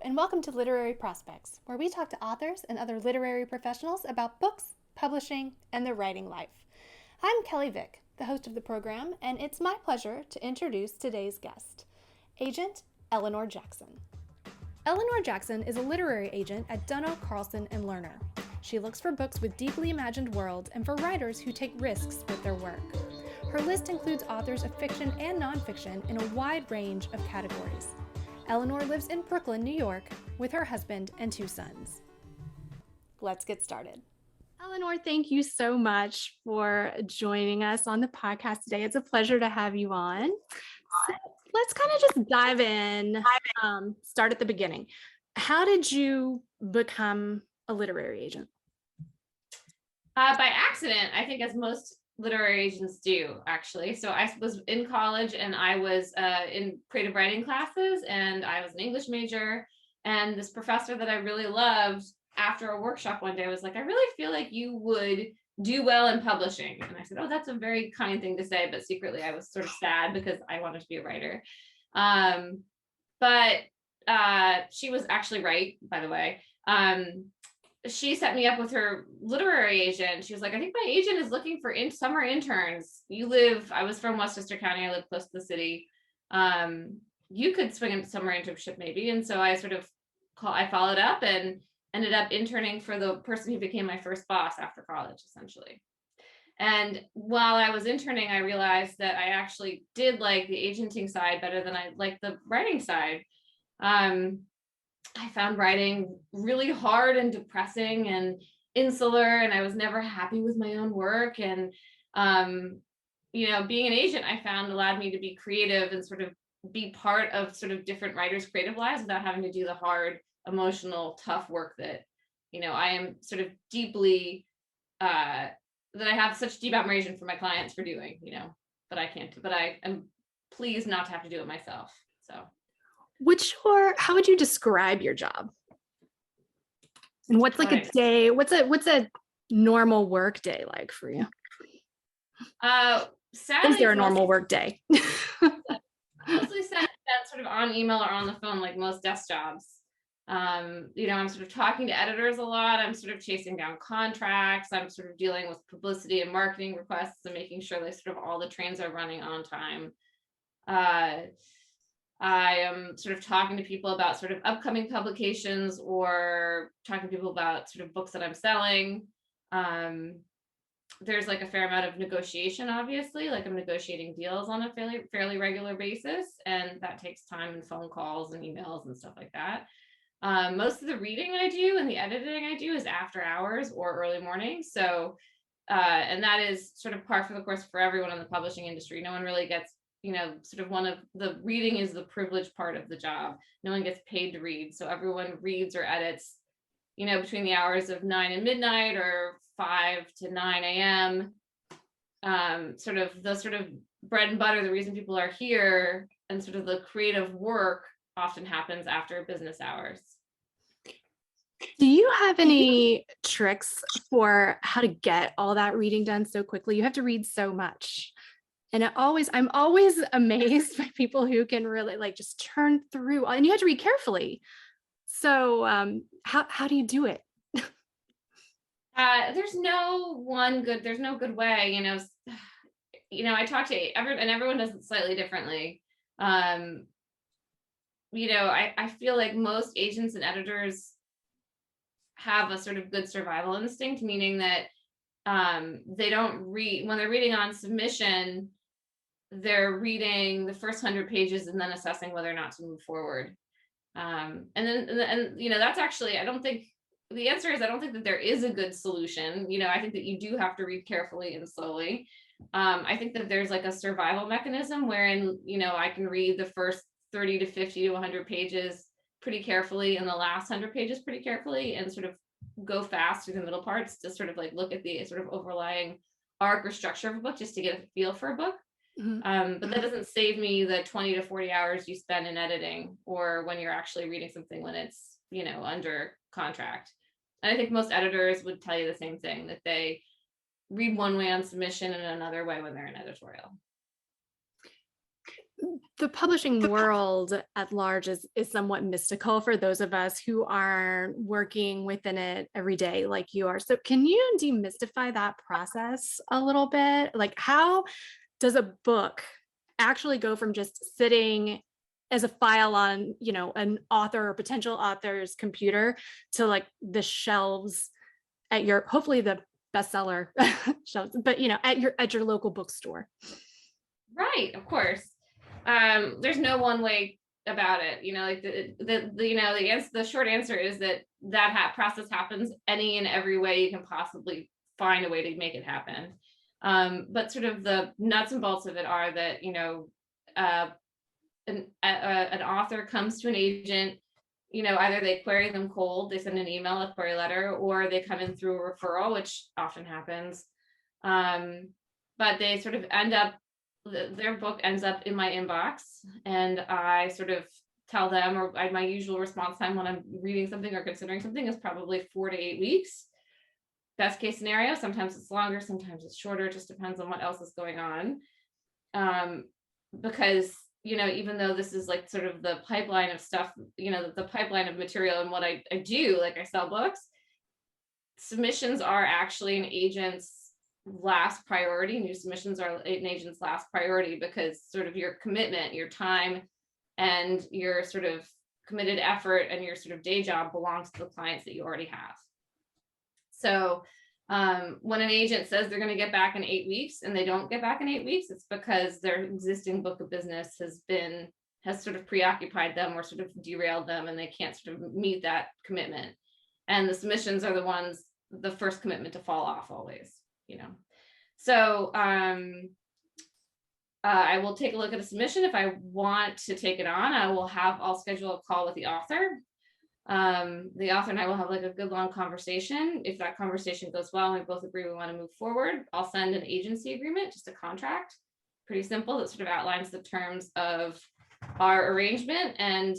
and welcome to Literary Prospects, where we talk to authors and other literary professionals about books, publishing, and their writing life. I'm Kelley Vick, the host of the program, and it's my pleasure to introduce today's guest, Agent Eleanor Jackson. Eleanor Jackson is a literary agent at Dunno, Carlson, and Lerner. She looks for books with deeply imagined worlds and for writers who take risks with their work. Her list includes authors of fiction and nonfiction in a wide range of categories. Eleanor lives in Brooklyn, New York, with her husband and 2 sons. Let's get started. Eleanor, thank you so much for joining us on the podcast today. It's a pleasure to have you on. So let's kind of just dive in, start at the beginning. How did you become a literary agent? By accident, I think, as most literary agents do, actually. So I was in college and I was in creative writing classes, and I was an English major. And this professor that I really loved, after a workshop one day, was like, I really feel like you would do well in publishing. And I said, oh, that's a very kind thing to say. But secretly, I was sort of sad because I wanted to be a writer. But she was actually right, by the way. She set me up with her literary agent. She was like, I think my agent is looking for summer interns. I was from Westchester County. I live close to the city. You could swing into summer internship maybe. And so I I followed up and ended up interning for the person who became my first boss after college, essentially. And while I was interning, I realized that I actually did like the agenting side better than I liked the writing side. I found writing really hard and depressing and insular, and I was never happy with my own work. And, being an agent, I found allowed me to be creative and sort of be part of sort of different writers' creative lives without having to do the hard, emotional, tough work that, I am sort of deeply, that I have such deep admiration for my clients for doing, but I am pleased not to have to do it myself. So. How would you describe your job? And what's like a day, what's a normal work day like for you? Sadly, is there a normal work day? Mostly spent sort of on email or on the phone, like most desk jobs. I'm sort of talking to editors a lot. I'm sort of chasing down contracts. I'm sort of dealing with publicity and marketing requests and making sure that sort of all the trains are running on time. I am sort of talking to people about sort of upcoming publications or talking to people about sort of books that I'm selling. There's like a fair amount of negotiation, obviously, like I'm negotiating deals on a fairly regular basis. And that takes time and phone calls and emails and stuff like that. Most of the reading I do and the editing I do is after hours or early morning. So, and that is sort of par for the course for everyone in the publishing industry. No one really gets sort of one of the reading is the privileged part of the job. No one gets paid to read. So everyone reads or edits, between the hours of 9 and midnight or 5 to 9 a.m. Sort of bread and butter, the reason people are here and sort of the creative work often happens after business hours. Do you have any tricks for how to get all that reading done so quickly? You have to read so much. And I'm always amazed by people who can really like just turn through, and you have to read carefully. So how do you do it? There's no good way, I talk to everyone does it slightly differently. I feel like most agents and editors have a sort of good survival instinct, meaning that they don't read when they're reading on submission. They're reading the first 100 pages and then assessing whether or not to move forward. And that's actually, I don't think that there is a good solution. I think that you do have to read carefully and slowly. I think that there's like a survival mechanism wherein, I can read the first 30 to 50 to 100 pages pretty carefully and the last 100 pages pretty carefully and sort of go fast through the middle parts to sort of like look at the sort of overlying arc or structure of a book just to get a feel for a book. Mm-hmm. But that doesn't save me the 20 to 40 hours you spend in editing or when you're actually reading something when it's, under contract. And I think most editors would tell you the same thing, that they read one way on submission and another way when they're in editorial. The publishing world at large is somewhat mystical for those of us who aren't working within it every day like you are. So can you demystify that process a little bit? Like, how does a book actually go from just sitting as a file on, an author or potential author's computer to like the shelves at your, hopefully the bestseller shelves, but at your local bookstore? Right, of course. There's no one way about it. Like the short answer is that process happens any and every way you can possibly find a way to make it happen. But sort of the nuts and bolts of it are that an author comes to an agent. Either they query them cold, they send an email, a query letter, or they come in through a referral, which often happens. But they sort of end up, their book ends up in my inbox, and I sort of tell them, or my usual response time when I'm reading something or considering something is probably 4 to 8 weeks. Best case scenario, sometimes it's longer, sometimes it's shorter, just depends on what else is going on. Because even though this is like sort of the pipeline of stuff, the pipeline of material and what I do, like I sell books, submissions are actually an agent's last priority. New submissions are an agent's last priority because sort of your commitment, your time, and your sort of committed effort and your sort of day job belongs to the clients that you already have. So when an agent says they're going to get back in 8 weeks and they don't get back in 8 weeks, it's because their existing book of business has sort of preoccupied them or sort of derailed them, and they can't sort of meet that commitment. And the submissions are the first commitment to fall off always, So I will take a look at a submission. If I want to take it on, I'll schedule a call with the author. The author and I will have like a good long conversation. If that conversation goes well and we both agree we want to move forward, I'll send an agency agreement, just a contract, pretty simple, that sort of outlines the terms of our arrangement. And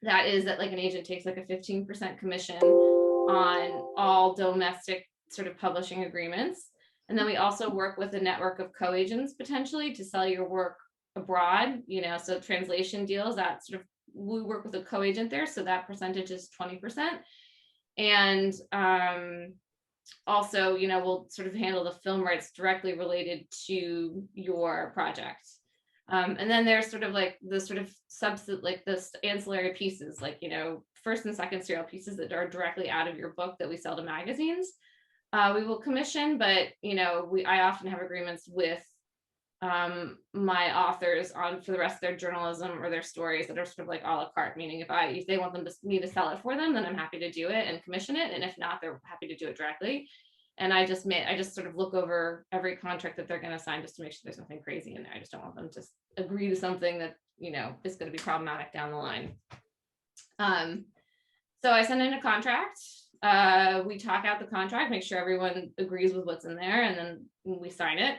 that is that like an agent takes like a 15% commission on all domestic sort of publishing agreements. And then we also work with a network of co-agents potentially to sell your work abroad, so translation deals, that sort of, we work with a co-agent there, so that percentage is 20%. And also, we'll sort of handle the film rights directly related to your project. And then there's sort of like the sort of like the ancillary pieces, like, first and second serial pieces that are directly out of your book that we sell to magazines. We will commission, but I often have agreements with my authors for the rest of their journalism or their stories that are sort of like a la carte, meaning if they want me to sell it for them, then I'm happy to do it and commission it, and if not, they're happy to do it directly. And I just sort of look over every contract that they're going to sign just to make sure there's nothing crazy in there. I just don't want them to agree to something that is going to be problematic down the line. So I send in a contract. We talk out the contract, make sure everyone agrees with what's in there, and then we sign it.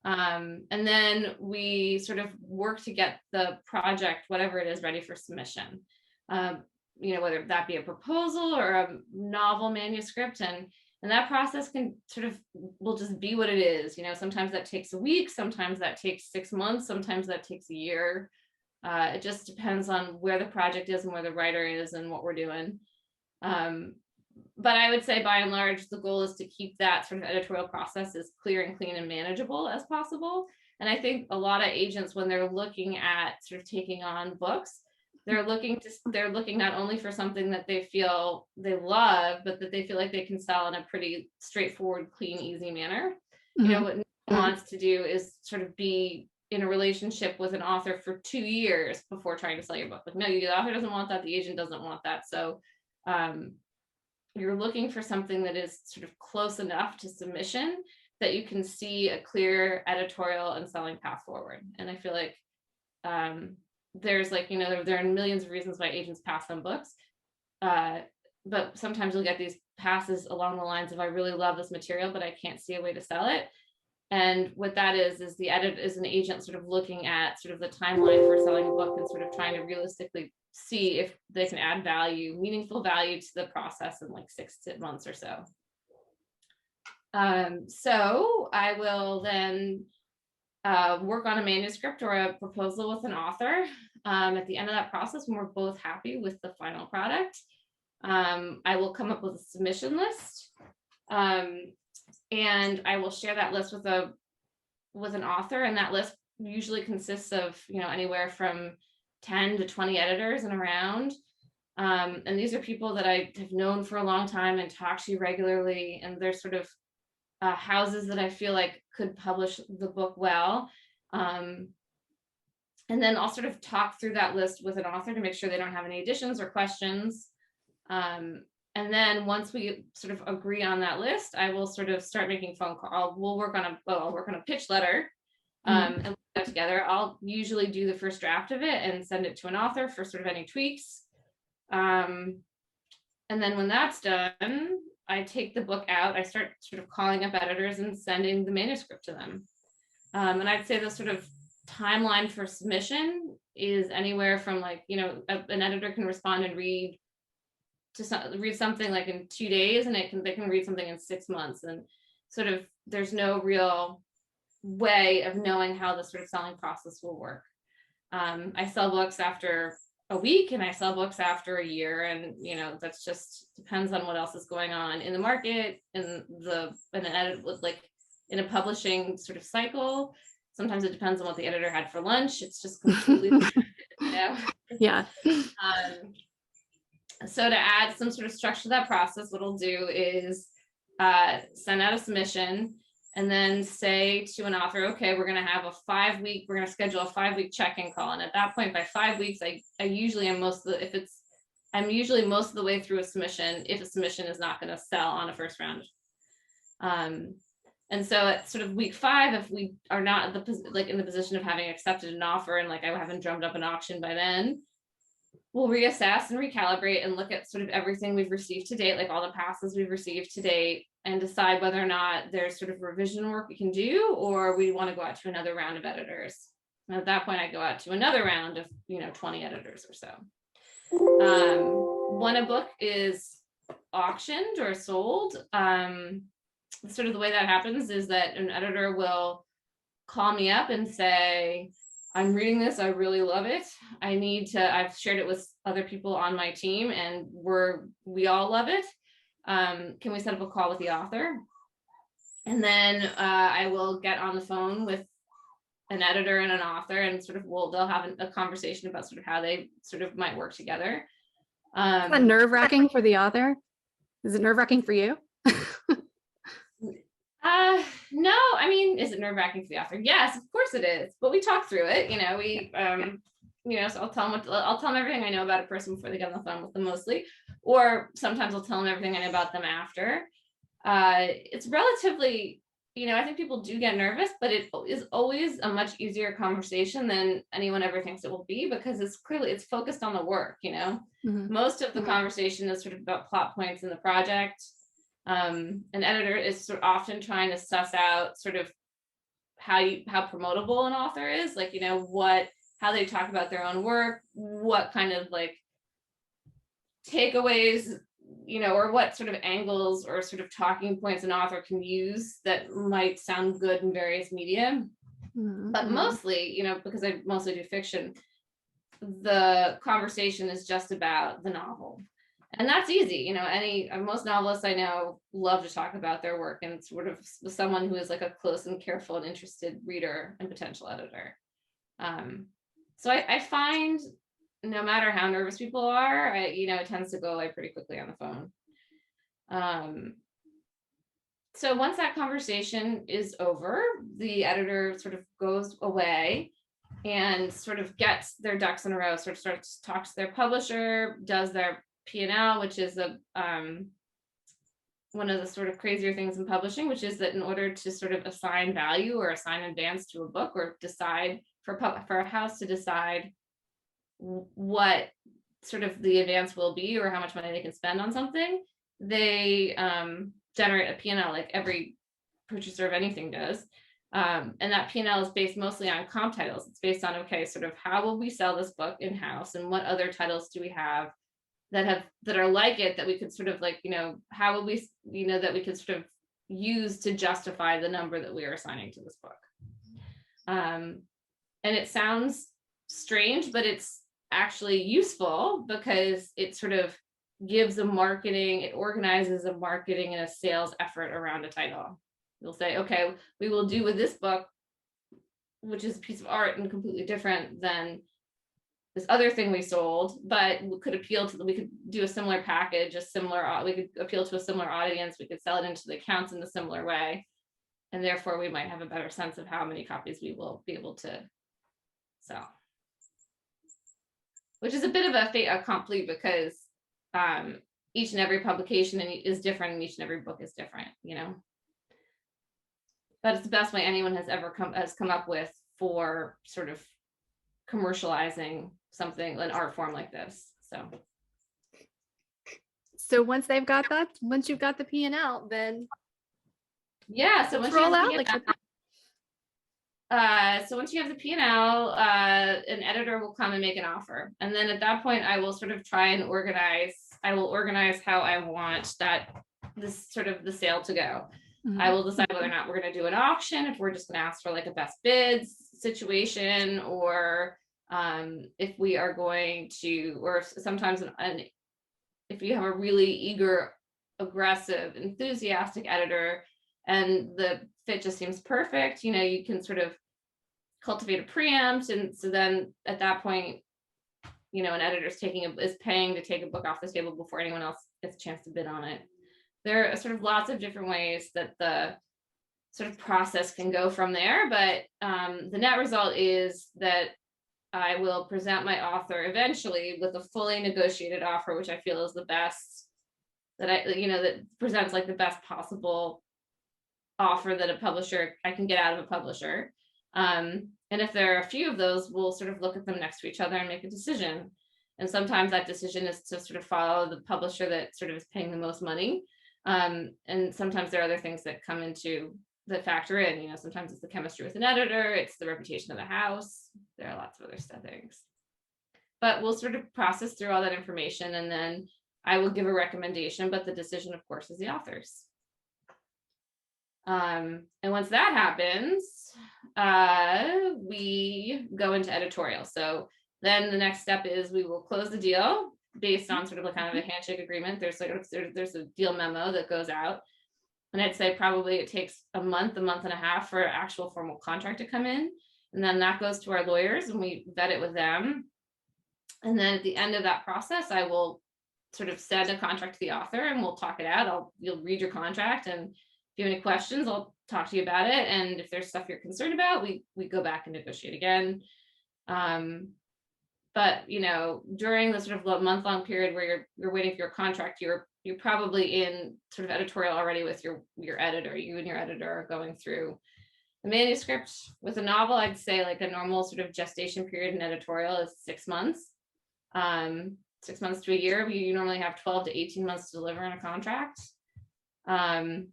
And then we sort of work to get the project, whatever it is, ready for submission. Whether that be a proposal or a novel manuscript, and that process will just be what it is. Sometimes that takes a week, sometimes that takes 6 months, sometimes that takes a year. It just depends on where the project is and where the writer is and what we're doing. But I would say by and large, the goal is to keep that sort of editorial process as clear and clean and manageable as possible. And I think a lot of agents, when they're looking at sort of taking on books, they're looking not only for something that they feel they love, but that they feel like they can sell in a pretty straightforward, clean, easy manner. Mm-hmm. What no one wants to do is sort of be in a relationship with an author for 2 years before trying to sell your book. Like, no, the author doesn't want that, the agent doesn't want that. So you're looking for something that is sort of close enough to submission that you can see a clear editorial and selling path forward. And I feel like there's like, there are millions of reasons why agents pass on books. But sometimes you'll get these passes along the lines of, I really love this material, but I can't see a way to sell it. And what that is an agent sort of looking at sort of the timeline for selling a book and sort of trying to realistically see if they can add meaningful value to the process in like 6 months or so. So I will then work on a manuscript or a proposal with an author. At the end of that process, when we're both happy with the final product, I will come up with a submission list, and I will share that list with an author, and that list usually consists of, anywhere from 10 to 20 editors and around. And these are people that I have known for a long time and talk to regularly, and they're sort of houses that I feel like could publish the book well. And then I'll sort of talk through that list with an author to make sure they don't have any additions or questions. And then once we sort of agree on that list, I will sort of start making phone calls. I'll work on a pitch letter, and put that together. I'll usually do the first draft of it and send it to an author for sort of any tweaks. And then when that's done, I take the book out. I start sort of calling up editors and sending the manuscript to them. And I'd say the sort of timeline for submission is anywhere from an editor can respond and read something like in 2 days, and they can read something in 6 months, and sort of there's no real way of knowing how the sort of selling process will work. I sell books after a week, and I sell books after a year, and that's just depends on what else is going on in the market, in an edit with in a publishing sort of cycle. Sometimes it depends on what the editor had for lunch. It's just completely Yeah. So to add some sort of structure to that process, what I'll do is send out a submission, and then say to an author, okay, we're going to schedule a 5-week check-in call. And at that point, by 5 weeks, I usually am I'm usually most of the way through a submission if a submission is not going to sell on a first round. And so at sort of week 5, if we are not in the position of having accepted an offer and I haven't drummed up an auction by then, we'll reassess and recalibrate and look at sort of everything we've received to date, all the passes we've received to date, and decide whether or not there's sort of revision work we can do, or we want to go out to another round of editors. And at that point, I go out to another round of 20 editors or so. When a book is auctioned or sold, sort of the way that happens is that an editor will call me up and say, I'm reading this, I really love it. I've shared it with other people on my team, and we all love it. Can we set up a call with the author? And then I will get on the phone with an editor and an author, and sort of they'll have a conversation about sort of how they sort of might work together. Is that nerve-wracking for the author? Is it nerve-wracking for you? No, I mean, is it nerve-wracking for the author? Yes, of course it is. But we talk through it, so I'll tell them everything I know about a person before they get on the phone with them mostly, or sometimes I'll tell them everything I know about them after. It's relatively, I think people do get nervous, but it is always a much easier conversation than anyone ever thinks it will be, because it's focused on the work, Most of the conversation is sort of about plot points in the project. An editor is sort of often trying to suss out sort of how promotable an author is, how they talk about their own work, what kind of takeaways, or what sort of angles or sort of talking points an author can use that might sound good in various media. But mostly, because I mostly do fiction, the conversation is just about the novel. And that's easy, most novelists I know love to talk about their work, and sort of someone who is a close and careful and interested reader and potential editor. So I find no matter how nervous people are, it tends to go away pretty quickly on the phone. So once that conversation is over, the editor sort of goes away and sort of gets their ducks in a row, sort of starts to talk to their publisher, does their P&L, which is one of the sort of crazier things in publishing, which is that in order to sort of assign value or assign advance to a book, or decide for a house to decide what sort of the advance will be or how much money they can spend on something, they generate a P&L like every purchaser of anything does. And that P&L is based mostly on comp titles. It's based on, okay, sort of how will we sell this book in-house, and what other titles do we have that are like it, that we could sort of how will we, that we could sort of use to justify the number that we are assigning to this book. And it sounds strange, but it's actually useful because it sort of gives it organizes a marketing and a sales effort around a title. You'll say, okay, we will do with this book, which is a piece of art and completely different than this other thing we sold, but we could do a similar package, we could appeal to a similar audience, we could sell it into the accounts in a similar way. And therefore we might have a better sense of how many copies we will be able to sell. Which is a bit of a fait accompli because each and every publication is different and each and every book is different, But it's the best way anyone has ever come up with for sort of commercializing something, an art form like this. So once you've got the P&L, then yeah. So once roll out. So once you have the P&L, an editor will come and make an offer, and then at that point, I will sort of try and organize how I want the sale to go. Mm-hmm. I will decide whether or not we're going to do an auction, if we're just going to ask for like a best bids situation, or if we are going to, or sometimes if you have a really eager, aggressive, enthusiastic editor and the fit just seems perfect, you can sort of cultivate a preempt. And so then at that point, an editor is paying to take a book off the table before anyone else gets a chance to bid on it. There are sort of lots of different ways that the sort of process can go from there, but the net result is that I will present my author eventually with a fully negotiated offer, which I feel is the best, that presents like the best possible offer that I can get out of a publisher. And if there are a few of those, we'll sort of look at them next to each other and make a decision. And sometimes that decision is to sort of follow the publisher that sort of is paying the most money. And sometimes there are other things that factor in, sometimes it's the chemistry with an editor, it's the reputation of the house. There are lots of other things, but we'll sort of process through all that information, and then I will give a recommendation, but the decision, of course, is the author's. And once that happens, we go into editorial. So then the next step is we will close the deal based on sort of a kind of a handshake agreement. There's a deal memo that goes out. And I'd say probably it takes a month and a half for an actual formal contract to come in. And then that goes to our lawyers and we vet it with them. And then at the end of that process, I will sort of send a contract to the author and we'll talk it out. You'll read your contract, and if you have any questions, I'll talk to you about it. And if there's stuff you're concerned about, we go back and negotiate again. But during the sort of month-long period where you're waiting for your contract, you're probably in sort of editorial already with your editor. You and your editor are going through the manuscript. With a novel, I'd say like a normal sort of gestation period in editorial is 6 months. 6 months to a year. You normally have 12 to 18 months to deliver on a contract. And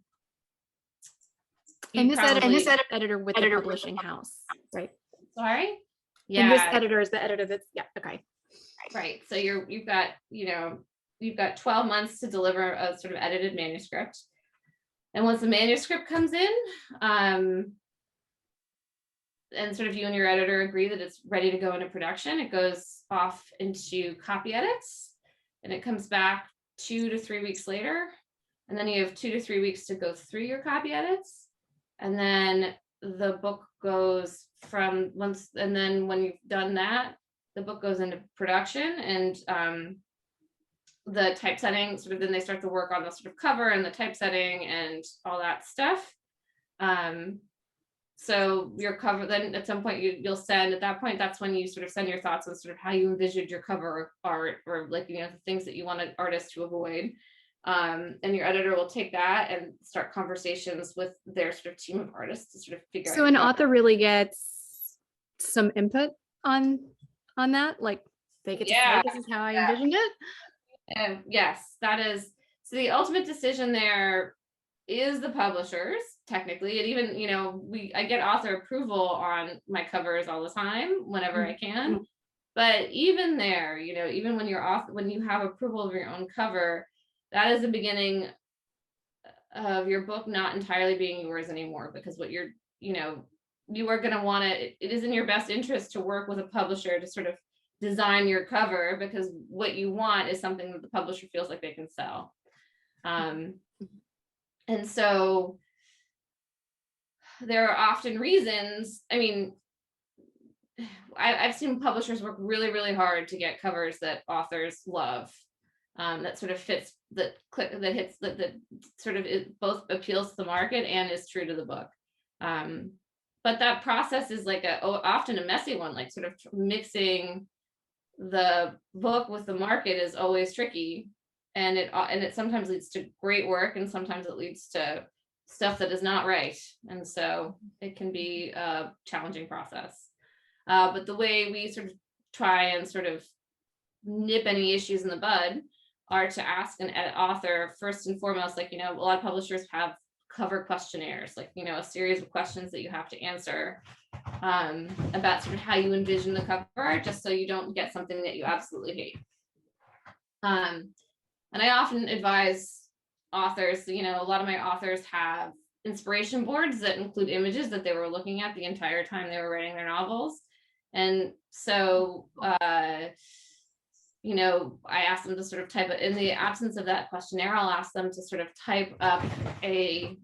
this editor with the publishing house, right? Sorry? Yeah. And this editor is the editor that's, yeah, okay. Right. So you've got 12 months to deliver a sort of edited manuscript. And once the manuscript comes in, and sort of you and your editor agree that it's ready to go into production, it goes off into copy edits, and it comes back 2 to 3 weeks later. And then you have 2 to 3 weeks to go through your copy edits. And then the book goes and then when you've done that, the book goes into production, and the typesetting, sort of then they start to work on the sort of cover and the typesetting and all that stuff. So your cover, then at some point you'll send, at that point, that's when you sort of send your thoughts on sort of how you envisioned your cover art, or like, the things that you want an artist to avoid. And your editor will take that and start conversations with their sort of team of artists to sort of figure out. So an author really gets some input on that, like they get to say, this is how I envisioned it. Yes, that is. So the ultimate decision there is the publisher's, technically. And even, I get author approval on my covers all the time, whenever I can. But even there, even when when you have approval of your own cover, that is the beginning of your book not entirely being yours anymore, because what you're you are going to want to, it is in your best interest to work with a publisher to sort of design your cover, because what you want is something that the publisher feels like they can sell. And so there are often reasons, I mean, I've seen publishers work really, really hard to get covers that authors love, that sort of fits, that hits, that sort of it both appeals to the market and is true to the book. But that process is like often a messy one, like sort of mixing the book with the market is always tricky. And it sometimes leads to great work, and sometimes it leads to stuff that is not right. And so it can be a challenging process. But the way we sort of try and sort of nip any issues in the bud are to ask an author first and foremost, like, a lot of publishers have cover questionnaires, like, a series of questions that you have to answer about sort of how you envision the cover art, just so you don't get something that you absolutely hate. And I often advise authors, a lot of my authors have inspiration boards that include images that they were looking at the entire time they were writing their novels. And so, I ask them to sort of type it in the absence of that questionnaire. I'll ask them to sort of type up a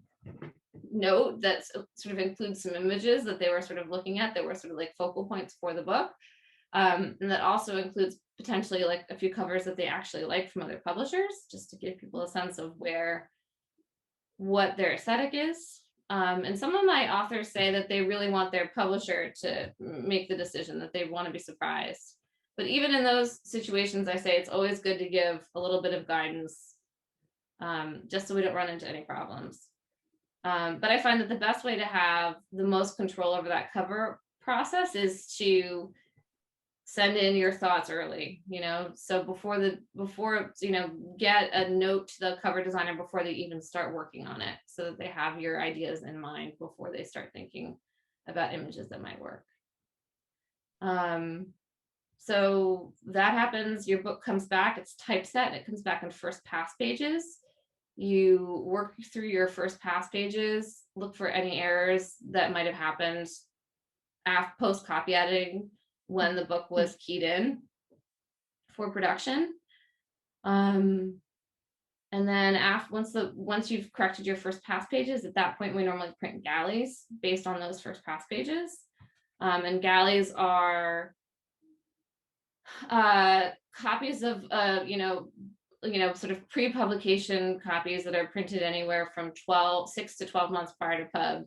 note that sort of includes some images that they were sort of looking at that were sort of like focal points for the book. And that also includes potentially like a few covers that they actually like from other publishers, just to give people a sense of what their aesthetic is. And some of my authors say that they really want their publisher to make the decision, that they want to be surprised. But even in those situations, I say it's always good to give a little bit of guidance, just so we don't run into any problems. But I find that the best way to have the most control over that cover process is to send in your thoughts early, so before get a note to the cover designer before they even start working on it, so that they have your ideas in mind before they start thinking about images that might work. So that happens, your book comes back, it's typeset, it comes back in first pass pages. You work through your first pass pages, look for any errors that might have happened post copy editing when the book was keyed in for production. And then once you've corrected your first pass pages, at that point we normally print galleys based on those first pass pages. And galleys are copies of sort of pre-publication copies that are printed anywhere from 6 to 12 months prior to pub,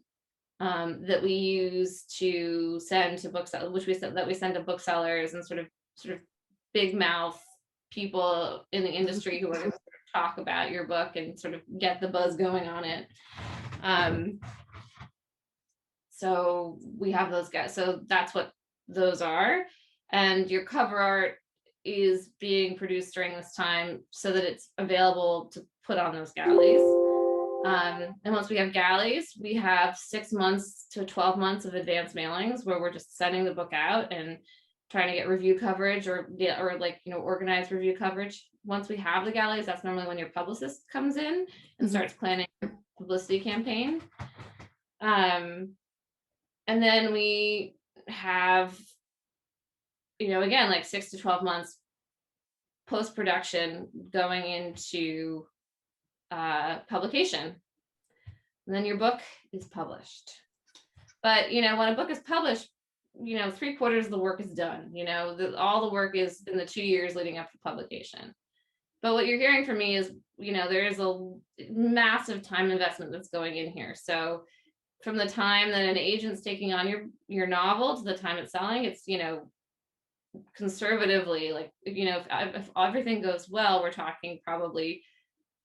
that we use to send to booksellers, that we send to booksellers and sort of big mouth people in the industry who are going to talk about your book and sort of get the buzz going on it. So we have those guys. So that's what those are. And your cover art is being produced during this time so that it's available to put on those galleys. And once we have galleys, we have 6 months to 12 months of advance mailings where we're just sending the book out and trying to get review coverage or organized review coverage. Once we have the galleys, that's normally when your publicist comes in and starts planning your publicity campaign. And then we have, again, like 6 to 12 months post-production going into publication. And then your book is published. But, when a book is published, 3/4 of the work is done. All the work is in the 2 years leading up to publication. But what you're hearing from me is, there is a massive time investment that's going in here. So from the time that an agent's taking on your novel to the time it's selling, it's, conservatively, like, if everything goes well, we're talking probably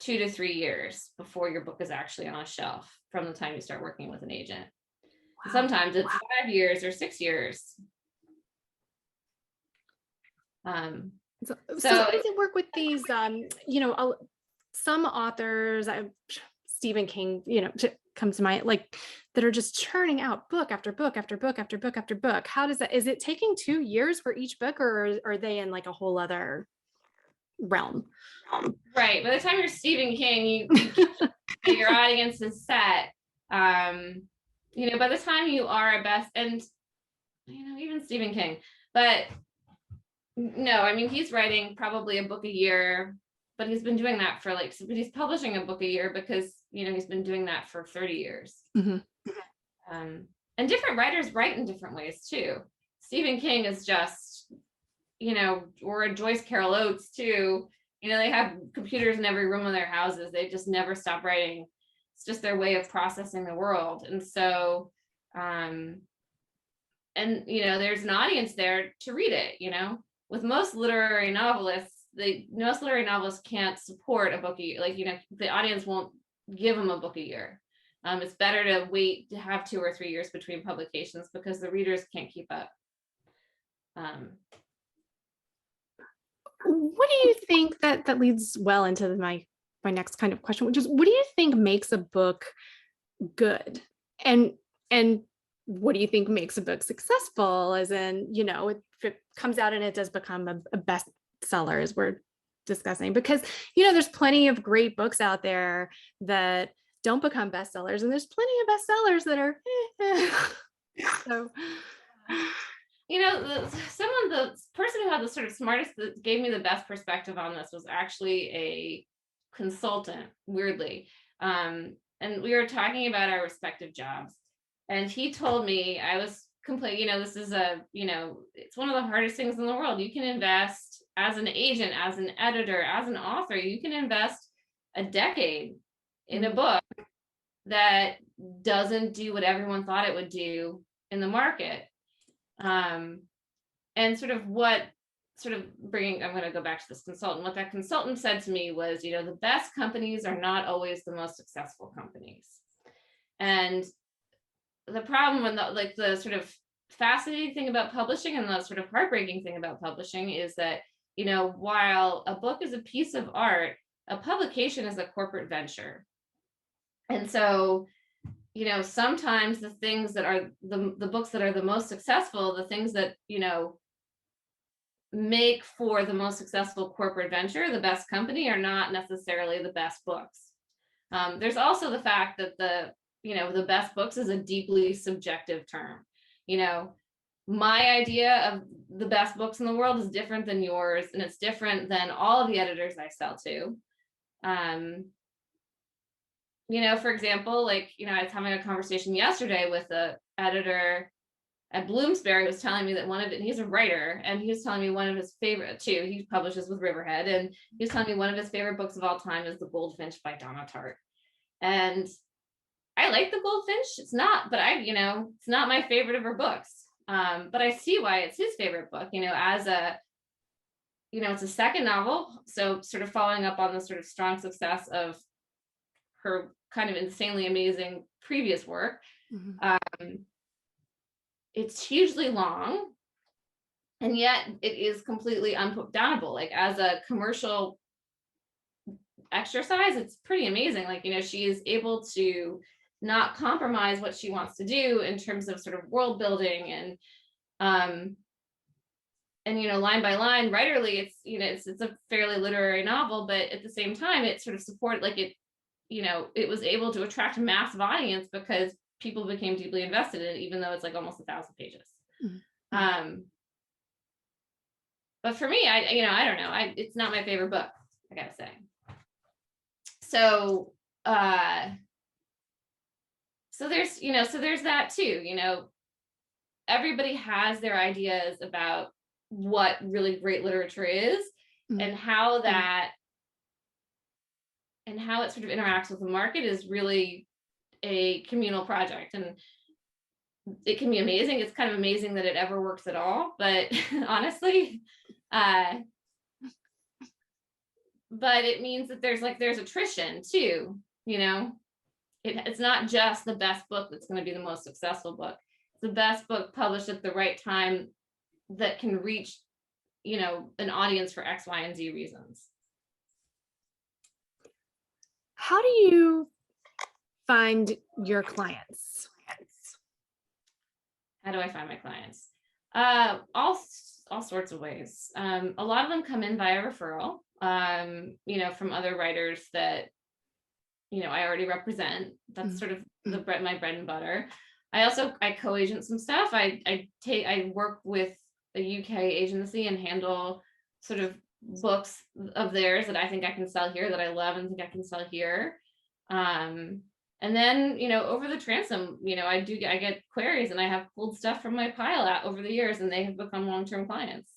2 to 3 years before your book is actually on a shelf from the time you start working with an agent. Wow. Sometimes it's 5 years or 6 years. So how does it work with these, some authors, Stephen King, comes to mind, like, that are just churning out book after book after book after book after book. How does that, is it taking 2 years for each book, or are they in like a whole other realm? Right. By the time you're Stephen King, your audience is set. you know, by the time you are a best, and, you know, even Stephen King, but no, I mean, he's writing probably a book a year, but he's been doing that for like, but he's publishing a book a year because, you know, he's been doing that for 30 years. Mm-hmm. And different writers write in different ways too. Stephen King is just, you know, or Joyce Carol Oates too. You know, they have computers in every room of their houses. They just never stop writing. It's just their way of processing the world. And so, and, you know, there's an audience there to read it, you know. With most literary novelists, most literary novelists can't support a book a year. Like, you know, the audience won't give them a book a year. It's better to wait to have 2 or 3 years between publications because the readers can't keep up. What do you think that leads well into my next kind of question, which is, what do you think makes a book good? And what do you think makes a book successful? As in, you know, if it comes out and it does become a bestseller, as we're discussing, because, you know, there's plenty of great books out there that don't become bestsellers, and there's plenty of bestsellers that are so, you know, the person who had the sort of smartest, that gave me the best perspective on this was actually a consultant, weirdly. And we were talking about our respective jobs, and he told me, I was complaining, you know, this is you know, it's one of the hardest things in the world. You can invest as an agent, as an editor, as an author, you can invest a decade in a book that doesn't do what everyone thought it would do in the market. And sort of what sort of I'm going to go back to this consultant. What that consultant said to me was, you know, the best companies are not always the most successful companies. And the problem when the sort of fascinating thing about publishing and the sort of heartbreaking thing about publishing is that, you know, while a book is a piece of art, a publication is a corporate venture. And so, you know, sometimes the things that are the books that are the most successful, the things that, you know, make for the most successful corporate venture, the best company, are not necessarily the best books. There's also the fact that the best books is a deeply subjective term. You know, my idea of the best books in the world is different than yours, and it's different than all of the editors I sell to. You know, for example, like, you know, I was having a conversation yesterday with an editor at Bloomsbury, was telling me that he's a writer, and he was telling me one of his favorite too, he publishes with Riverhead, and he was telling me one of his favorite books of all time is The Goldfinch by Donna Tartt. And I like The Goldfinch. It's not my favorite of her books. But I see why it's his favorite book, you know, it's a second novel. So sort of following up on the sort of strong success of her kind of insanely amazing previous work. Mm-hmm. It's hugely long, and yet it is completely unputdownable. Like, as a commercial exercise, it's pretty amazing. Like, you know, she is able to not compromise what she wants to do in terms of sort of world building and you know, line by line, writerly, it's, you know, it's a fairly literary novel, but at the same time, it sort of supported, like, it, you know, it was able to attract a massive audience because people became deeply invested in it, even though it's like almost 1,000 pages. Mm-hmm. But for me, I don't know. It's not my favorite book, I gotta say. So there's that too. You know, everybody has their ideas about what really great literature is, mm-hmm. and how that and how it sort of interacts with the market is really a communal project, and it can be amazing. It's kind of amazing that it ever works at all, but honestly, but it means that there's attrition too, you know. It's not just the best book that's going to be the most successful book. It's the best book published at the right time that can reach, you know, an audience for X, Y, and Z reasons. How do you find your clients? How do I find my clients? All sorts of ways. A lot of them come in via referral, you know, from other writers that, you know, I already represent. That's sort of my bread and butter. I co-agent some stuff. I work with a UK agency and handle sort of books of theirs that I think I can sell here, that I love and think I can sell here. And then, over the transom, I get queries, and I have pulled stuff from my pile out over the years, and they have become long-term clients.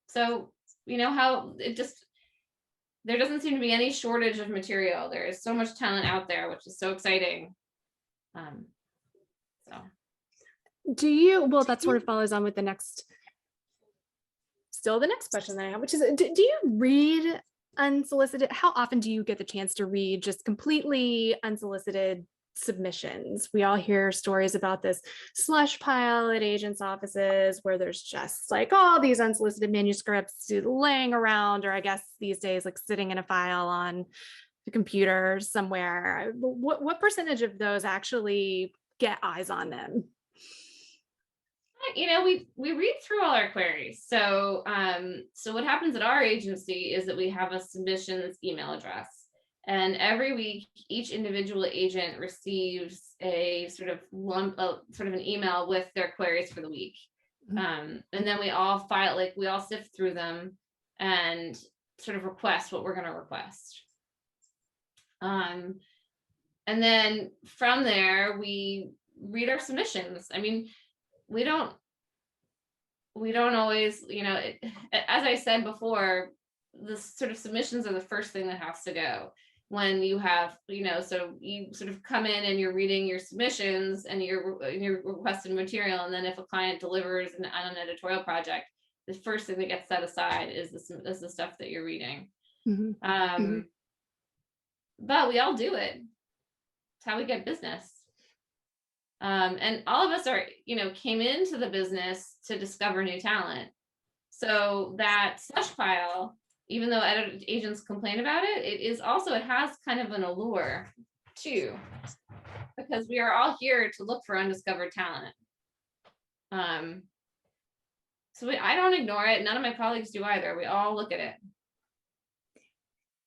So, how it just, there doesn't seem to be any shortage of material. There is so much talent out there, which is so exciting. So well, that sort of follows on with the next question that I have, which is, do you read unsolicited? How often do you get the chance to read just completely unsolicited submissions? We all hear stories about this slush pile at agents' offices where there's just like all these unsolicited manuscripts laying around, or I guess these days, like sitting in a file on the computer somewhere. What percentage of those actually get eyes on them? we read through all our queries. So what happens at our agency is that we have a submissions email address, and every week each individual agent receives a sort of an email with their queries for the week. And then we all we all sift through them and sort of request what we're going to request. And then from there we read our submissions. I mean, we don't always, as I said before, the sort of submissions are the first thing that has to go when you have, so you sort of come in and you're reading your submissions and you're requesting material. And then if a client delivers an editorial project, the first thing that gets set aside is the stuff that you're reading. But we all do it. It's how we get business. And all of us came into the business to discover new talent. So that slush pile, even though agents complain about it, it has kind of an allure too, because we are all here to look for undiscovered talent. So I don't ignore it. None of my colleagues do either. We all look at it.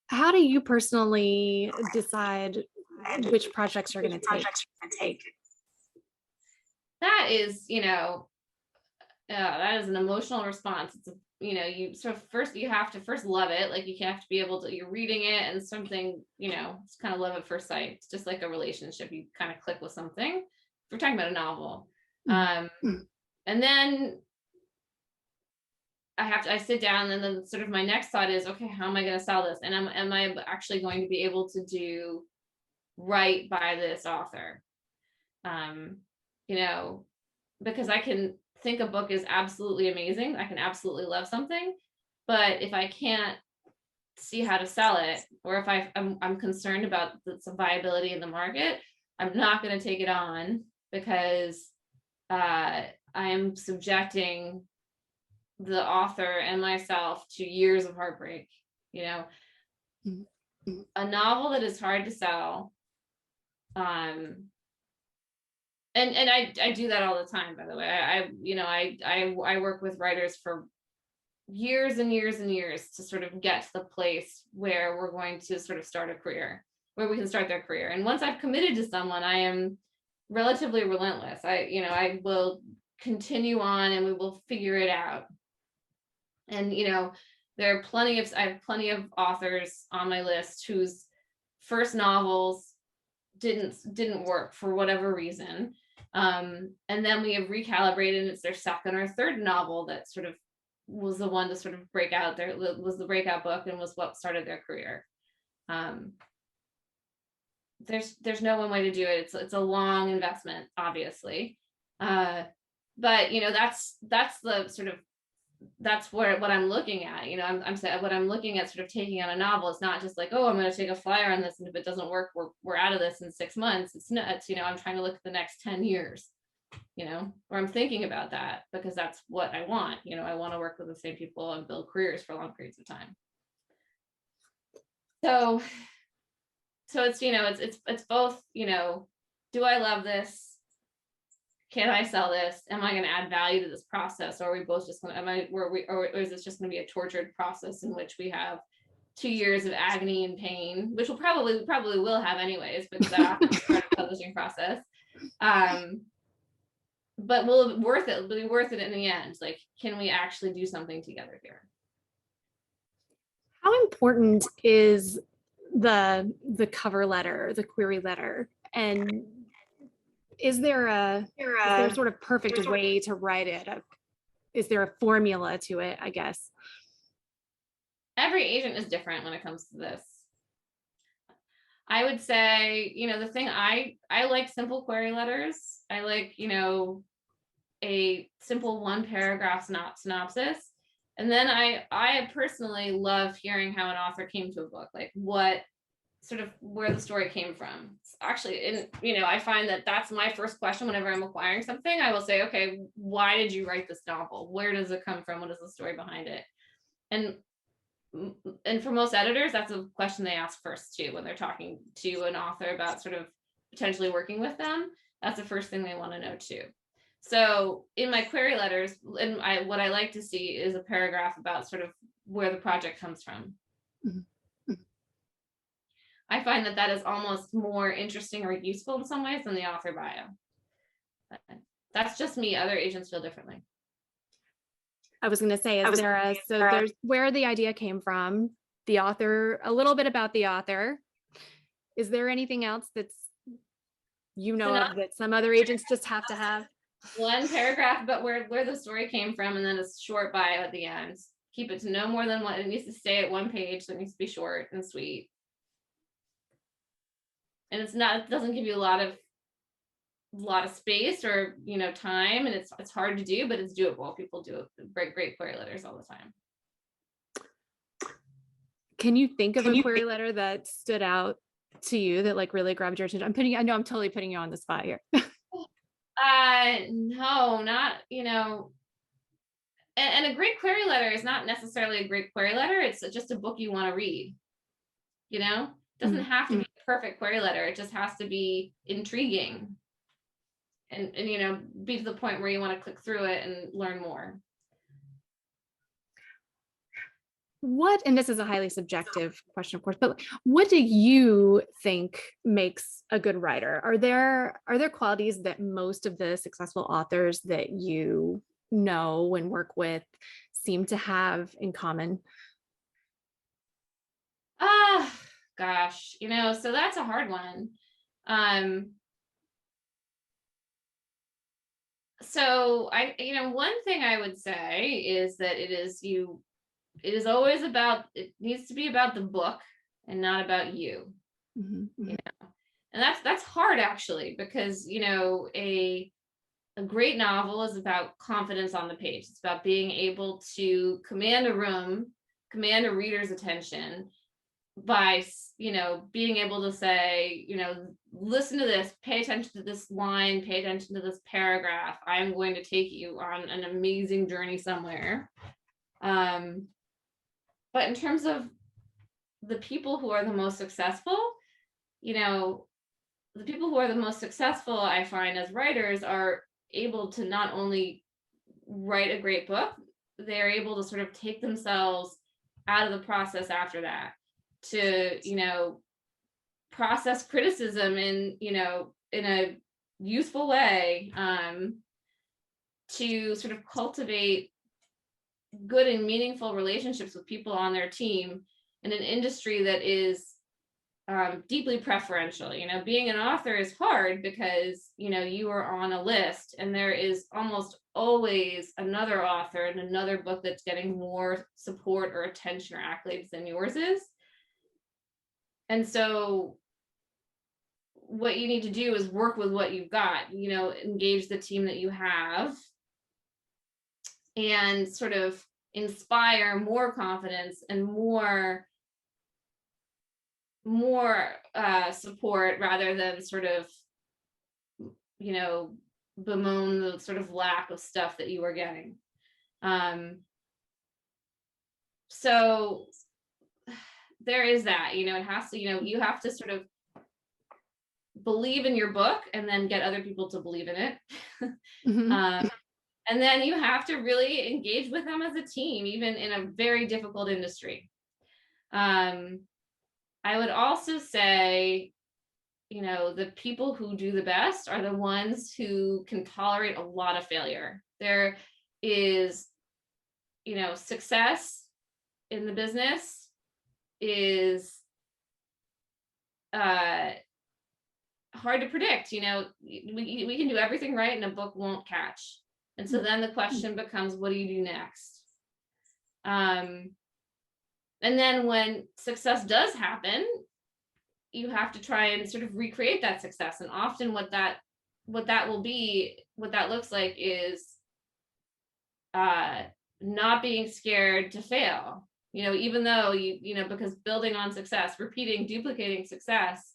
How do you personally decide which projects you're going to take? That is, that is an emotional response. It's you have to first love it. Like, you have to be able to, you're reading it and something, it's kind of love at first sight. It's just like a relationship. You kind of click with something. If we're talking about a novel. And then I sit down, and then sort of my next thought is, okay, how am I going to sell this? And am I actually going to be able to do right by this author? Because I can think a book is absolutely amazing. I can absolutely love something, but if I can't see how to sell it, or if I'm concerned about the viability in the market, I'm not going to take it on, because I am subjecting the author and myself to years of heartbreak. A novel that is hard to sell, and I do that all the time, by the way. I work with writers for years and years and years to sort of get to the place where we're going to sort of start a career, where we can start their career. And once I've committed to someone, I am relatively relentless. I will continue on, and we will figure it out. And, there are I have plenty of authors on my list whose first novels didn't work for whatever reason. And then we have recalibrated, and it's their second or third novel that sort of was the one to sort of break out there, was the breakout book, and was what started their career. There's no one way to do it. It's a long investment, obviously. But that's the sort of, that's what I'm looking at. I'm saying, what I'm looking at sort of taking on a novel, it's not just like, oh, I'm going to take a flyer on this, and if it doesn't work, we're out of this in 6 months. It's not, I'm trying to look at the next 10 years, or I'm thinking about that, because that's what I want. I want to work with the same people and build careers for long periods of time. So it's, it's both, do I love this? Can I sell this? Am I going to add value to this process? Or are we both just going to, or is this just going to be a tortured process in which we have, 2 years of agony and pain, which will probably will have anyways, because that happens as part of the publishing process. But will it be worth it? Will it be worth it in the end? Like, can we actually do something together here? How important is the cover letter, the query letter? And is there a sort of perfect way to write it? Is there a formula to it, I guess? Every agent is different when it comes to this. I would say, the thing, I like simple query letters. I like, a simple 1-paragraph synopsis. And then I personally love hearing how an author came to a book, like what sort of where the story came from. Actually, I find that that's my first question whenever I'm acquiring something. I will say, okay, why did you write this novel? Where does it come from? What is the story behind it? And for most editors, that's a question they ask first too, when they're talking to an author about sort of potentially working with them. That's the first thing they want to know too. So in my query letters, and what I like to see is a paragraph about sort of where the project comes from. Mm-hmm. I find that is almost more interesting or useful in some ways than the author bio. But that's just me. Other agents feel differently. I was going to say, there's where the idea came from, the author, a little bit about the author. Is there anything else that's, of that some other agents just have to have? 1 paragraph about where the story came from, and then a short bio at the end. Keep it to no more than one. It needs to stay at 1 page, so it needs to be short and sweet. And it doesn't give you a lot of space or time, and it's hard to do, but it's doable. People do great query letters all the time. Can you think of a query letter that stood out to you that like really grabbed your attention? I know I'm totally putting you on the spot here. No, not, and a great query letter is not necessarily a great query letter. It's just a book you want to read. It doesn't have to be a perfect query letter. It just has to be intriguing and be to the point where you want to click through it and learn more. And this is a highly subjective question, of course, but what do you think makes a good writer? Are there qualities that most of the successful authors that you know and work with seem to have in common? Gosh, so that's a hard one. So one thing I would say is that it needs to be about the book and not about you. Mm-hmm. And that's hard actually, because a great novel is about confidence on the page. It's about being able to command a room, command a reader's attention by being able to say, listen to this, pay attention to this line, pay attention to this paragraph. I'm going to take you on an amazing journey somewhere. But in terms of the people who are the most successful, I find as writers are able to not only write a great book, they're able to sort of take themselves out of the process after that to, process criticism in a useful way, to sort of cultivate good and meaningful relationships with people on their team in an industry that is deeply preferential. Being an author is hard because you are on a list and there is almost always another author and another book that's getting more support or attention or accolades than yours is. And so what you need to do is work with what you've got, engage the team that you have and sort of inspire more confidence and more support rather than sort of bemoan the sort of lack of stuff that you are getting. So there is that, it has to, you have to sort of believe in your book and then get other people to believe in it. Mm-hmm. And then you have to really engage with them as a team, even in a very difficult industry. I would also say, the people who do the best are the ones who can tolerate a lot of failure. There is, success in the business is hard to predict. We can do everything right and a book won't catch. And so then the question becomes, what do you do next? And then when success does happen, you have to try and sort of recreate that success. And often what that looks like is not being scared to fail. Even though because building on success, duplicating success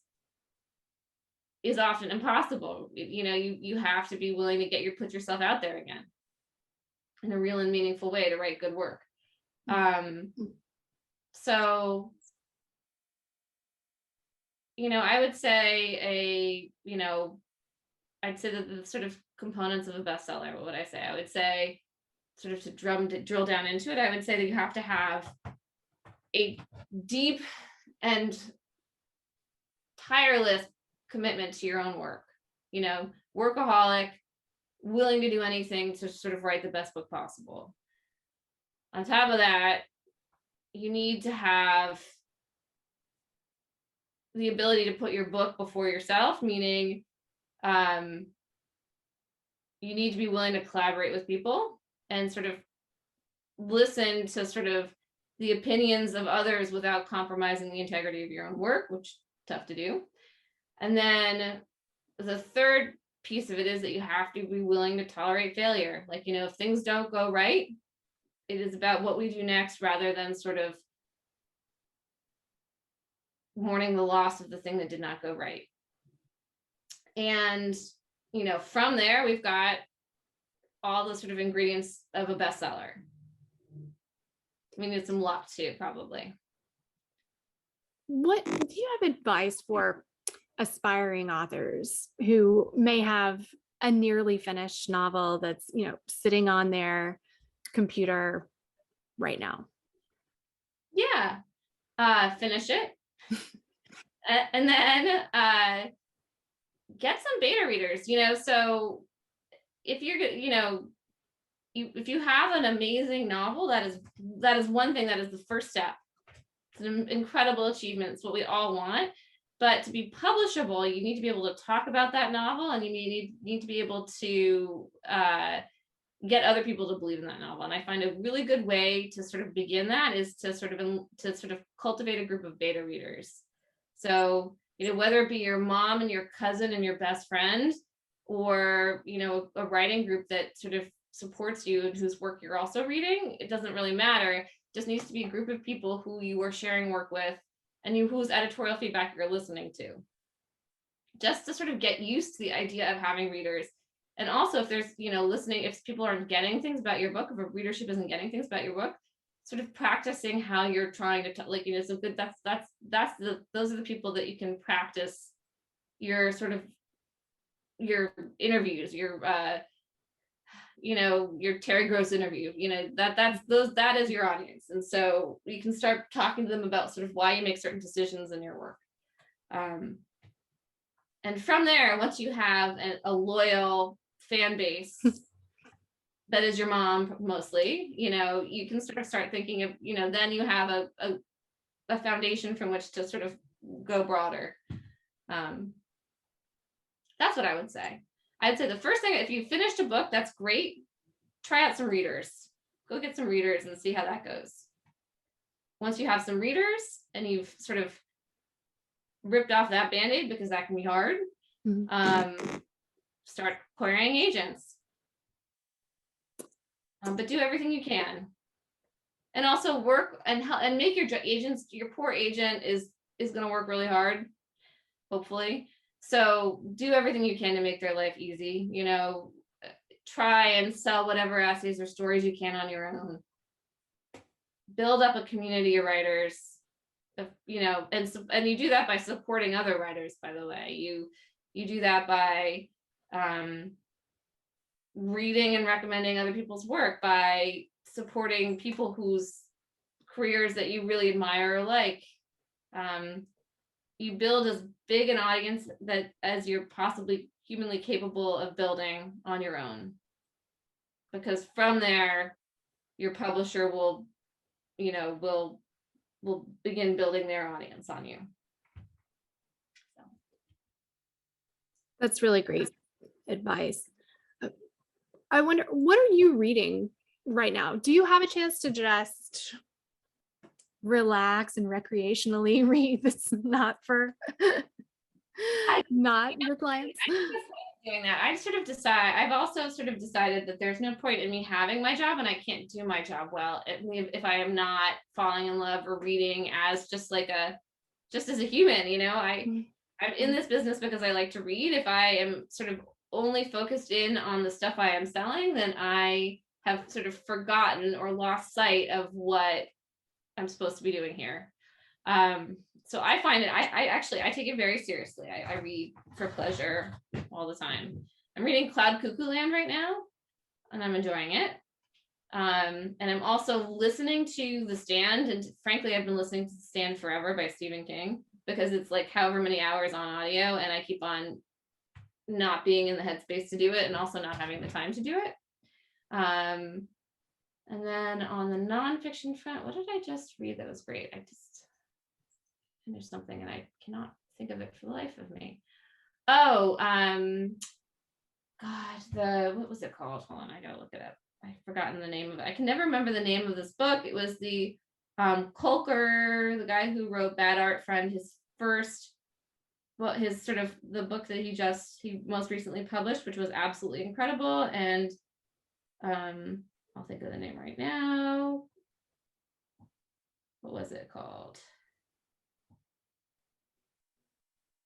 is often impossible. You have to be willing to put yourself out there again in a real and meaningful way to write good work. So, I would say I'd say that the sort of components of a bestseller, what would I say? I would say, sort of to drill down into it, I would say that you have to have a deep and tireless commitment to your own work. Workaholic, willing to do anything to sort of write the best book possible. On top of that, you need to have the ability to put your book before yourself, meaning you need to be willing to collaborate with people and sort of listen to sort of the opinions of others without compromising the integrity of your own work, which is tough to do. And then the third piece of it is that you have to be willing to tolerate failure. Like, if things don't go right, it is about what we do next rather than sort of mourning the loss of the thing that did not go right. And, from there, we've got all the sort of ingredients of a bestseller. We need some luck too, probably. What do you have advice for aspiring authors who may have a nearly finished novel that's, sitting on their computer right now? Yeah. Finish it. And then get some beta readers, so if you're, if you have an amazing novel, that is one thing, that is the first step. It's an incredible achievement. It's what we all want. But to be publishable, you need to be able to talk about that novel, and you need to be able to get other people to believe in that novel. And I find a really good way to sort of begin that is to sort of cultivate a group of beta readers. So, whether it be your mom and your cousin and your best friend, or, a writing group that sort of supports you and whose work you're also reading, it doesn't really matter. It just needs to be a group of people who you are sharing work with and whose editorial feedback you're listening to, just to sort of get used to the idea of having readers. And also, if there's, listening, if people aren't getting things about your book, if a readership isn't getting things about your book, sort of practicing how you're trying to so good. Those are the people that you can practice your sort of your interviews, your Terry Gross interview, that is your audience. And so you can start talking to them about sort of why you make certain decisions in your work. And from there, once you have a loyal fan base that is your mom mostly, you can sort of start thinking of, then you have a foundation from which to sort of go broader. That's what I would say. I'd say the first thing, if you finished a book, that's great. Try out some readers. Go get some readers and see how that goes. Once you have some readers and you've sort of ripped off that Band-Aid, because that can be hard, start acquiring agents. But do everything you can. And also work and help and make your agents, your poor agent is going to work really hard, hopefully. So do everything you can to make their life easy. Try and sell whatever essays or stories you can on your own. Build up a community of writers, and you do that by supporting other writers, by the way. You do that by reading and recommending other people's work, by supporting people whose careers that you really admire or like, you build as big an audience that as you're possibly humanly capable of building on your own, because from there your publisher will begin building their audience on you. So. That's really great advice. I wonder, what are you reading right now? Do you have a chance to just relax and recreationally read that's not for not your clients? Doing that, I've also sort of decided that there's no point in me having my job, and I can't do my job well if I am not falling in love or reading as just as a human. I'm in this business because I like to read. If I am sort of only focused in on the stuff I am selling, then I have sort of forgotten or lost sight of what I'm supposed to be doing here. So I find it, I take it very seriously. I read for pleasure all the time. I'm reading Cloud Cuckoo Land right now, and I'm enjoying it. And I'm also listening to The Stand, and frankly, I've been listening to The Stand forever by Stephen King, because it's like however many hours on audio, and I keep on not being in the headspace to do it, and also not having the time to do it. And then on the nonfiction front, what did I just read that was great? I just finished something and I cannot think of it for the life of me. Oh, God, what was it called? Hold on, I gotta look it up. I've forgotten the name of it. I can never remember the name of this book. It was the Kolker, the guy who wrote Bad Art Friend, his sort of the book that he most recently published, which was absolutely incredible. And I'll think of the name right now. What was it called?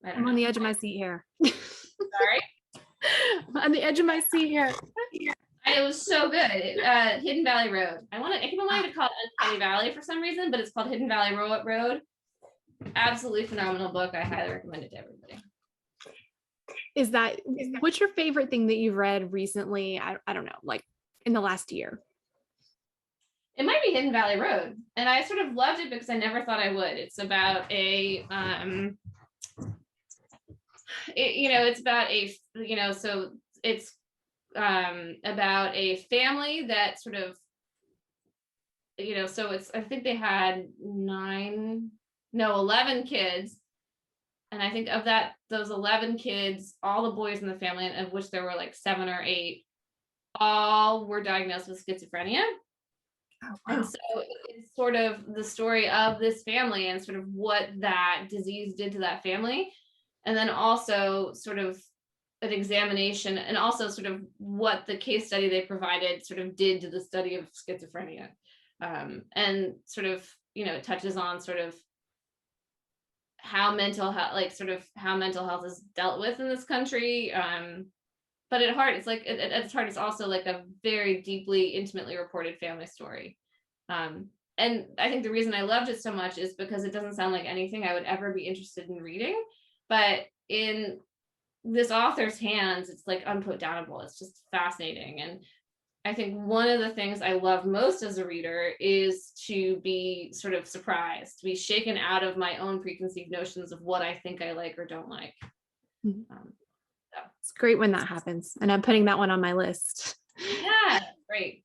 I'm on the edge of my seat here. Sorry? On the edge of my seat here. It was so good. Hidden Valley Road. I keep wanting to call it Uncanny Valley for some reason, but it's called Hidden Valley Road. Absolutely phenomenal book. I highly recommend it to everybody. What's your favorite thing that you've read recently? I don't know, like in the last year. It might be Hidden Valley Road, and I sort of loved it because I never thought I would. It's about it's about a family that sort of, so I think they had 11 kids. And I think of those 11 kids, all the boys in the family, of which there were like 7 or 8, all were diagnosed with schizophrenia. Oh, wow. And so it's sort of the story of this family and sort of what that disease did to that family. And then also sort of an examination, and also sort of what the case study they provided sort of did to the study of schizophrenia. And sort of, it touches on sort of how mental health is dealt with in this country. But at heart, it's like, at its heart, it's also like a very deeply, intimately reported family story. And I think the reason I loved it so much is because it doesn't sound like anything I would ever be interested in reading, but in this author's hands, it's like unputdownable. It's just fascinating. And I think one of the things I love most as a reader is to be sort of surprised, to be shaken out of my own preconceived notions of what I think I like or don't like. Mm-hmm. It's great when that happens, and I'm putting that one on my list. Yeah, great.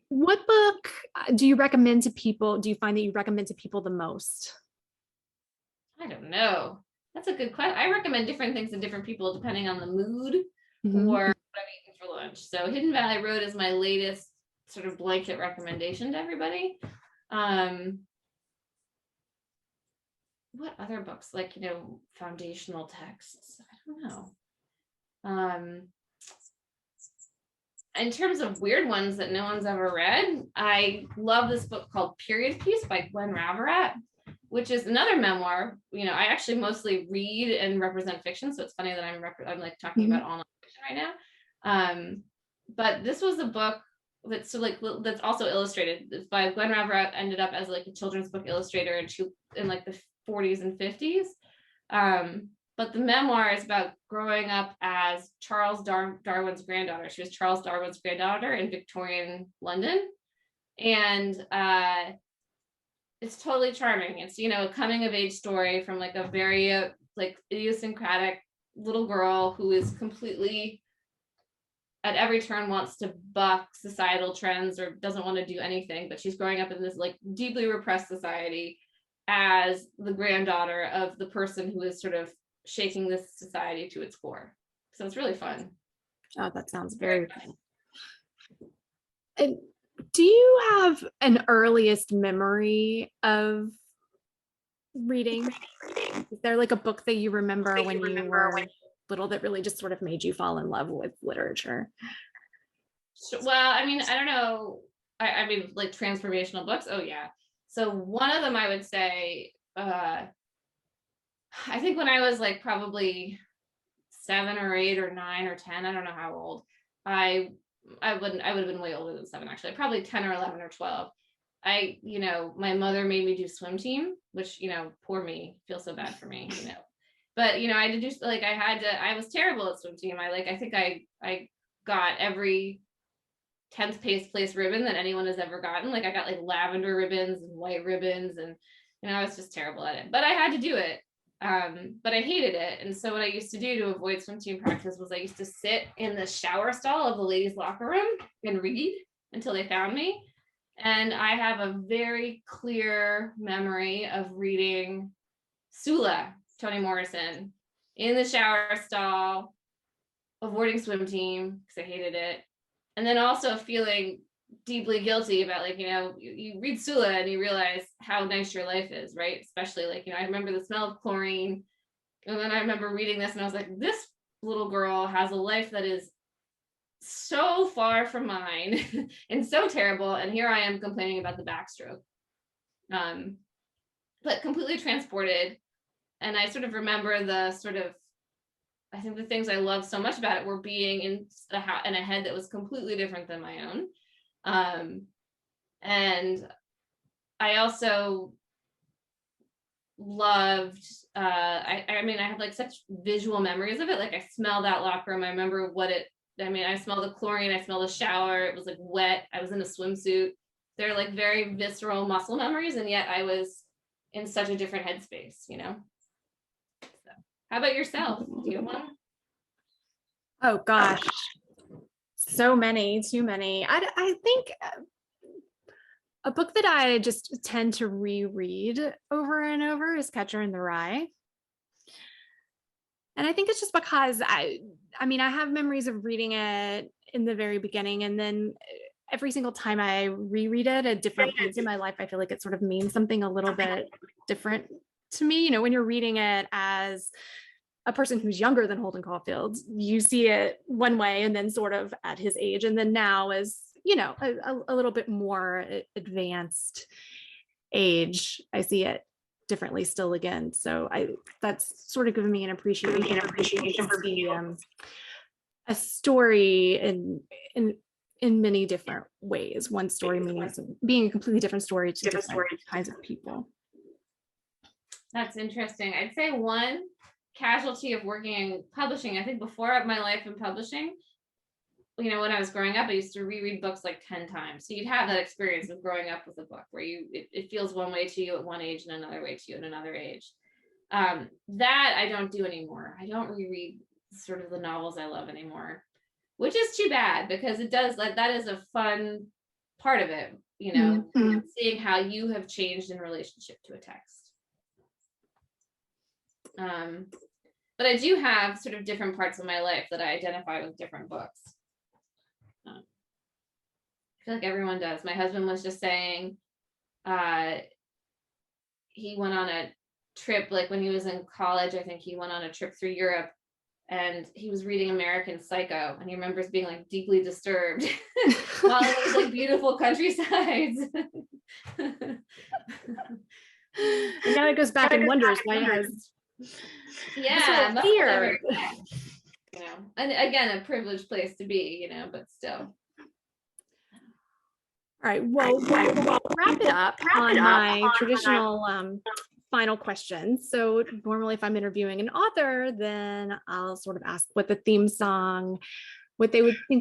What book do you recommend to people? Do you find that you recommend to people the most? I don't know. That's a good question. I recommend different things to different people depending on the mood Mm-hmm. or what I'm eating for lunch. So Hidden Valley Road is my latest sort of blanket recommendation to everybody. What other books, like, foundational texts? I don't know. In terms of weird ones that no one's ever read, I love this book called Period Piece by Gwen Raverat, which is another memoir. I actually mostly read and represent fiction, so it's funny that I'm like talking about all nonfiction right now. But this was a book that's also illustrated. It's by Gwen Raverat, ended up as like a children's book illustrator in like the 40s and 50s. But the memoir is about growing up as Charles Darwin's granddaughter. She was Charles Darwin's granddaughter in Victorian London. And it's totally charming. It's, you know, a coming of age story from like a very like idiosyncratic little girl who is completely at every turn wants to buck societal trends or doesn't want to do anything, but she's growing up in this like deeply repressed society as the granddaughter of the person who is sort of shaking this society to its core. So it's really fun. Oh, that sounds very fun. And do you have an earliest memory of reading? Is there like a book that you remember when you were little that really just sort of made you fall in love with literature? Well, I mean, I don't know. I mean, like transformational books. Oh yeah. So one of them I would say, I think when I was like probably 7 or 8 or 9 or 10, I don't know how old. I would have been way older than 7 actually, probably 10 or 11 or 12. You know, my mother made me do swim team, which, you know, poor me, feel so bad for me, you know. But, you know, I had to do like I was terrible at swim team. I think I got every 10th place ribbon that anyone has ever gotten. Like I got like lavender ribbons and white ribbons, and you know, I was just terrible at it. But I had to do it. But I hated it. And so what I used to do to avoid swim team practice was I used to sit in the shower stall of the ladies' locker room and read until they found me. And I have a very clear memory of reading Sula, Toni Morrison, in the shower stall, avoiding swim team because I hated it. And then also feeling deeply guilty about, like, you know, you read Sula and you realize how nice your life is, right? Especially like, you know, I remember the smell of chlorine. And then I remember reading this and I was like, this little girl has a life that is so far from mine and so terrible. And here I am complaining about the backstroke. But completely transported. And I sort of remember the sort of, I think the things I loved so much about it were being in a head that was completely different than my own. And I also loved, I mean, I have like such visual memories of it. Like I smell that locker room. I remember I smell the chlorine. I smell the shower. It was like wet. I was in a swimsuit. They're like very visceral muscle memories. And yet I was in such a different headspace, you know? So, how about yourself? Do you have one? Oh gosh, so many, too many. I think a book that I just tend to reread over and over is Catcher in the Rye. And I think it's just because I mean, I have memories of reading it in the very beginning, and then every single time I reread it at different points in my life, I feel like it sort of means something a little bit different to me. You know, when you're reading it as a person who's younger than Holden Caulfield, you see it one way, and then sort of at his age, and then now as, you know, a little bit more advanced age, I see it differently still again. So that's sort of given me an appreciation for being a story in many different ways. One story means being a completely different story to different kinds of people. That's interesting. I'd say one casualty of working in publishing, I think before my life in publishing, you know, when I was growing up, I used to reread books like 10 times. So you'd have that experience of growing up with a book where it feels one way to you at one age and another way to you at another age. That I don't do anymore. I don't reread sort of the novels I love anymore, which is too bad, because it does, like, that is a fun part of it, you know, seeing how you have changed in relationship to a text. But I do have sort of different parts of my life that I identify with different books. I feel like everyone does. My husband was just saying, he went on a trip, like when he was in college, I think he went on a trip through Europe, and he was reading American Psycho, and he remembers being like deeply disturbed while it was like beautiful countrysides. And now it goes back and wonders why it has fear. You know, and again, a privileged place to be, you know, but still. All right, well, we'll wrap it up on my traditional final question. So normally if I'm interviewing an author, then I'll sort of ask what they would think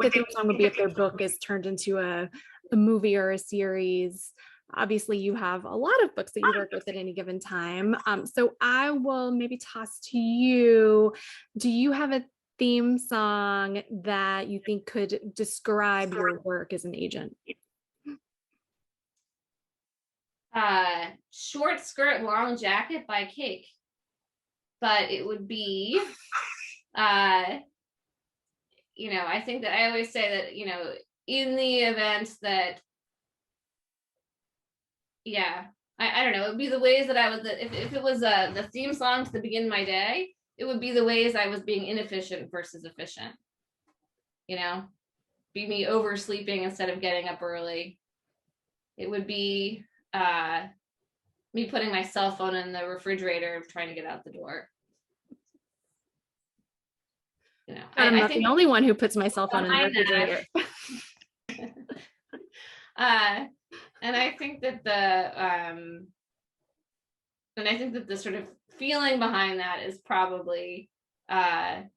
the theme song would be if their book is turned into a a movie or a series. Obviously, you have a lot of books that you work with at any given time. So I will maybe toss to you. Do you have a theme song that you think could describe your work as an agent? Short Skirt, Long Jacket by Cake. But it would be, I think that I always say that, in the event that, I don't know, it would be the ways that I was, if it was the theme song to begin my day, it would be the ways I was being inefficient versus efficient. Be me oversleeping instead of getting up early. It would be me putting my cell phone in the refrigerator trying to get out the door. I'm not the only one who puts my cell phone in the refrigerator. And I think that the sort of feeling behind that is probably that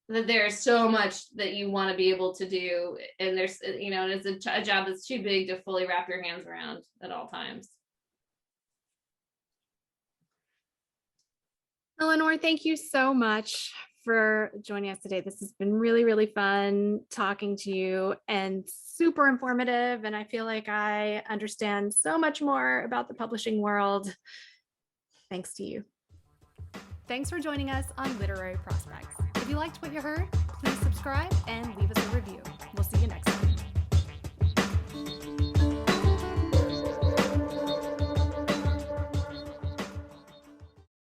there's so much that you want to be able to do, and there's and it's a job that's too big to fully wrap your hands around at all times. Eleanor, thank you so much for joining us today. This has been really, really fun talking to you and super informative. And I feel like I understand so much more about the publishing world. Thanks to you. Thanks for joining us on Literary Prospects. If you liked what you heard, please subscribe and leave us a review. We'll see you next time.